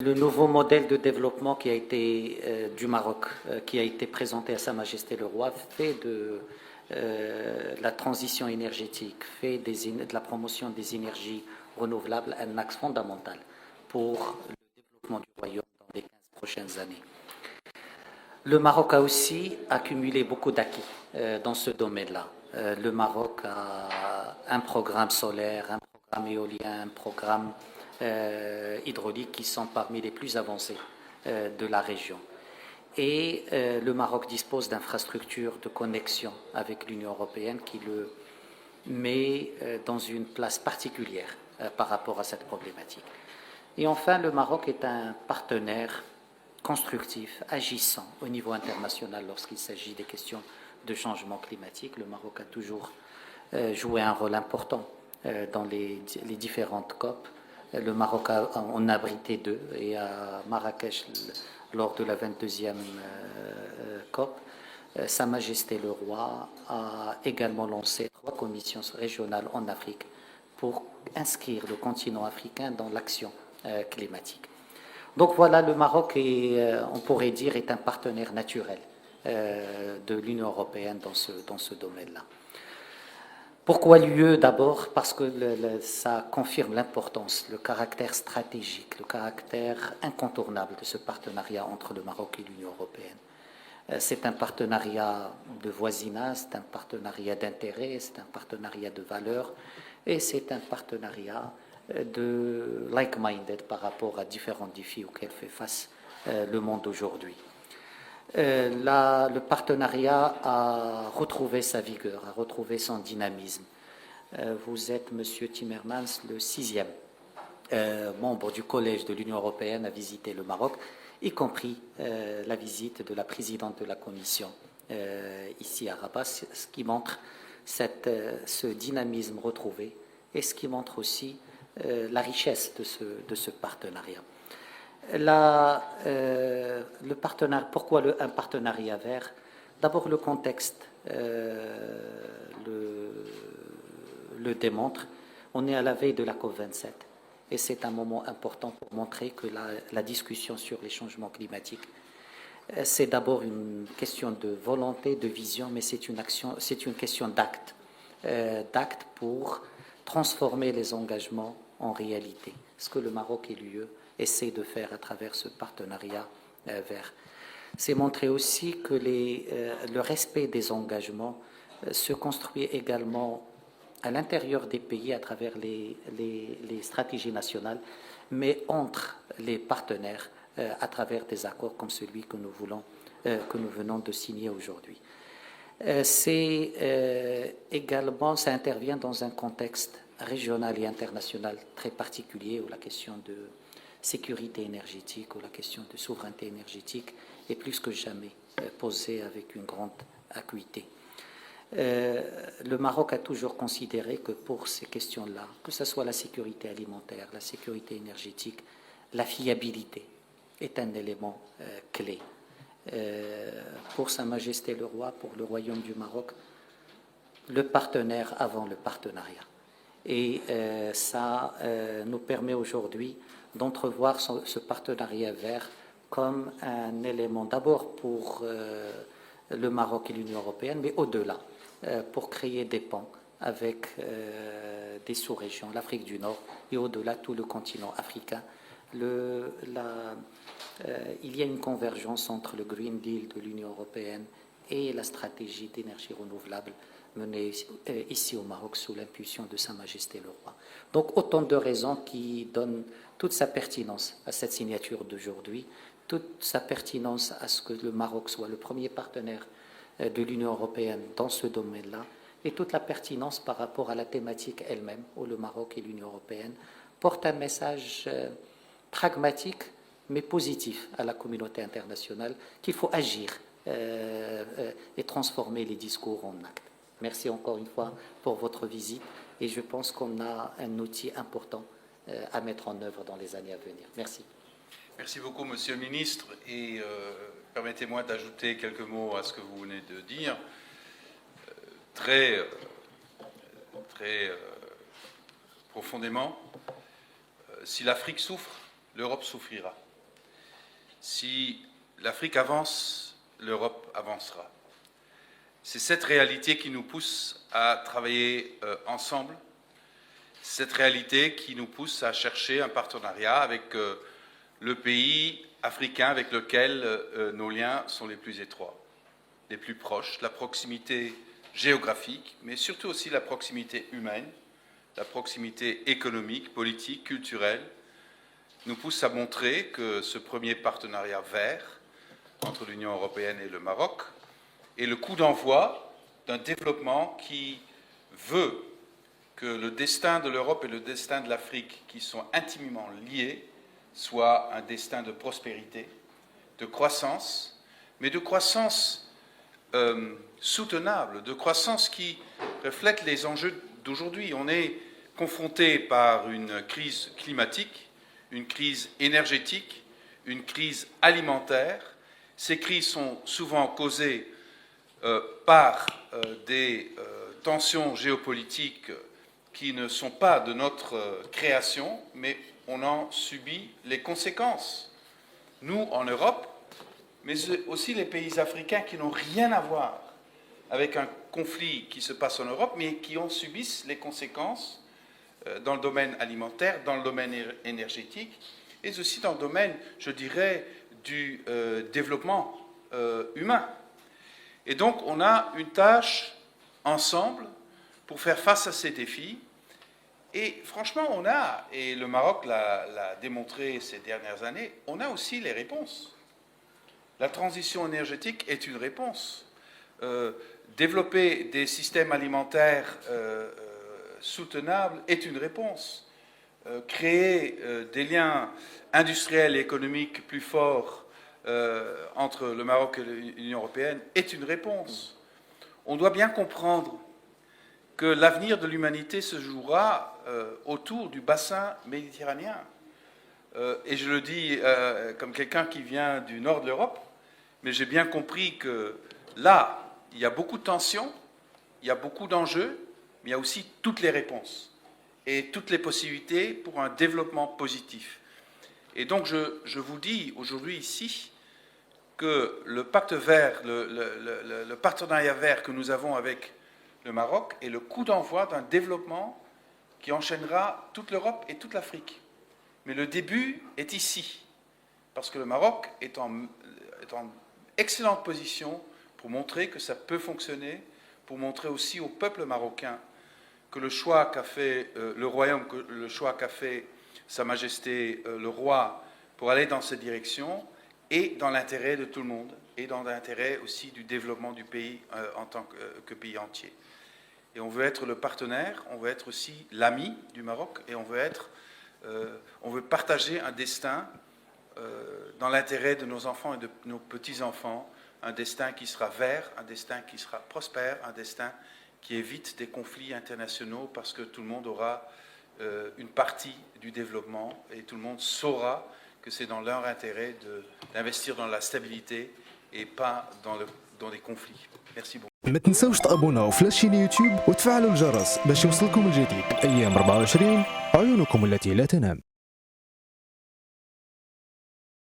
Le nouveau modèle de développement qui a été du Maroc, qui a été présenté à Sa Majesté le Roi, fait de la transition énergétique, fait de la promotion des énergies renouvelables un axe fondamental pour le développement du royaume dans les 15 prochaines années. Le Maroc a aussi accumulé beaucoup d'acquis dans ce domaine-là. Le Maroc a un programme solaire, un programme éolien, un programme hydrauliques qui sont parmi les plus avancés de la région. Et le Maroc dispose d'infrastructures de connexion avec l'Union européenne qui le met dans une place particulière par rapport à cette problématique. Et enfin, le Maroc est un partenaire constructif, agissant au niveau international lorsqu'il s'agit des questions de changement climatique. Le Maroc a toujours joué un rôle important dans les différentes COP. Le Maroc en a abrité deux, et à Marrakech, lors de la 22e COP, Sa Majesté le Roi a également lancé 3 commissions régionales en Afrique pour inscrire le continent africain dans l'action climatique. Donc voilà, le Maroc on pourrait dire, est un partenaire naturel de l'Union européenne dans ce domaine-là. Pourquoi l'UE? D'abord parce que ça confirme l'importance, le caractère stratégique, le caractère incontournable de ce partenariat entre le Maroc et l'Union européenne. C'est un partenariat de voisinage, c'est un partenariat d'intérêt, c'est un partenariat de valeurs et c'est un partenariat de like-minded par rapport à différents défis auxquels fait face le monde aujourd'hui. Le partenariat a retrouvé sa vigueur, a retrouvé son dynamisme. Vous êtes, Monsieur Timmermans, le 6e membre du Collège de l'Union européenne à visiter le Maroc, y compris la visite de la présidente de la Commission ici à Rabat, ce qui montre ce dynamisme retrouvé et ce qui montre aussi la richesse de ce partenariat. Pourquoi un partenariat vert? D'abord, le contexte le démontre. On est à la veille de la COP27 et c'est un moment important pour montrer que la discussion sur les changements climatiques, c'est d'abord une question de volonté, de vision, mais c'est une question d'acte, d'acte pour transformer les engagements en réalité. Ce que le Maroc et l'UE essaie de faire à travers ce partenariat vert. C'est montrer aussi que le respect des engagements se construit également à l'intérieur des pays à travers les stratégies nationales, mais entre les partenaires à travers des accords comme celui que nous venons de signer aujourd'hui. Ça intervient dans un contexte régional et international très particulier où la question de sécurité énergétique ou la question de souveraineté énergétique est plus que jamais posée avec une grande acuité. Le Maroc a toujours considéré que pour ces questions-là, que ce soit la sécurité alimentaire, la sécurité énergétique, la fiabilité est un élément clé. Pour Sa Majesté le Roi, pour le Royaume du Maroc, le partenaire avant le partenariat. Et ça nous permet aujourd'hui d'entrevoir ce partenariat vert comme un élément d'abord pour le Maroc et l'Union européenne, mais au-delà, pour créer des ponts avec des sous-régions, l'Afrique du Nord et au-delà tout le continent africain. Il y a une convergence entre le Green Deal de l'Union européenne et la stratégie d'énergie renouvelable menée ici au Maroc sous l'impulsion de Sa Majesté le Roi. Donc autant de raisons qui donnent toute sa pertinence à cette signature d'aujourd'hui, toute sa pertinence à ce que le Maroc soit le premier partenaire de l'Union européenne dans ce domaine-là, et toute la pertinence par rapport à la thématique elle-même, où le Maroc et l'Union européenne portent un message pragmatique mais positif à la communauté internationale, qu'il faut agir et transformer les discours en actes. Merci encore une fois pour votre visite et je pense qu'on a un outil important à mettre en œuvre dans les années à venir. Merci. Merci beaucoup, Monsieur le Ministre. Et permettez-moi d'ajouter quelques mots à ce que vous venez de dire. Très profondément, si l'Afrique souffre, l'Europe souffrira. Si l'Afrique avance, l'Europe avancera. C'est cette réalité qui nous pousse à travailler ensemble, cette réalité qui nous pousse à chercher un partenariat avec le pays africain avec lequel nos liens sont les plus étroits, les plus proches, la proximité géographique, mais surtout aussi la proximité humaine, la proximité économique, politique, culturelle, nous pousse à montrer que ce premier partenariat vert entre l'Union européenne et le Maroc est le coup d'envoi d'un développement qui veut que le destin de l'Europe et le destin de l'Afrique, qui sont intimement liés, soit un destin de prospérité, de croissance, mais de croissance soutenable, de croissance qui reflète les enjeux d'aujourd'hui. On est confronté par une crise climatique, une crise énergétique, une crise alimentaire. Ces crises sont souvent causées par des tensions géopolitiques qui ne sont pas de notre création, mais on en subit les conséquences. Nous, en Europe, mais aussi les pays africains qui n'ont rien à voir avec un conflit qui se passe en Europe, mais qui en subissent les conséquences dans le domaine alimentaire, dans le domaine énergétique, et aussi dans le domaine, je dirais, du développement humain. Et donc, on a une tâche ensemble pour faire face à ces défis. Et franchement, on a, et le Maroc l'a démontré ces dernières années, on a aussi les réponses. La transition énergétique est une réponse. Développer des systèmes alimentaires soutenables est une réponse. Créer des liens industriels et économiques plus forts entre le Maroc et l'Union européenne est une réponse. On doit bien comprendre que l'avenir de l'humanité se jouera autour du bassin méditerranéen. Et je le dis comme quelqu'un qui vient du nord de l'Europe, mais j'ai bien compris que là, il y a beaucoup de tensions, il y a beaucoup d'enjeux, mais il y a aussi toutes les réponses et toutes les possibilités pour un développement positif. Et donc, je vous dis aujourd'hui ici que le pacte vert, le partenariat vert que nous avons avec le Maroc est le coup d'envoi d'un développement qui enchaînera toute l'Europe et toute l'Afrique. Mais le début est ici, parce que le Maroc est en excellente position pour montrer que ça peut fonctionner, pour montrer aussi au peuple marocain que le choix qu'a fait le royaume, que le choix qu'a fait Sa Majesté le roi pour aller dans cette direction est dans l'intérêt de tout le monde et dans l'intérêt aussi du développement du pays en tant que pays entier. Et on veut être le partenaire, on veut être aussi l'ami du Maroc et on veut partager un destin dans l'intérêt de nos enfants et de nos petits-enfants, un destin qui sera vert, un destin qui sera prospère, un destin qui évite des conflits internationaux parce que tout le monde aura une partie du développement et tout le monde saura que c'est dans leur intérêt d'investir dans la stabilité et pas dans des conflits. Merci beaucoup. ما تنسوش تابوناو في لاشين يوتيوب وتفعلوا الجرس باش يوصلكم الجديد. ايام 24 عيونكم التي لا تنام.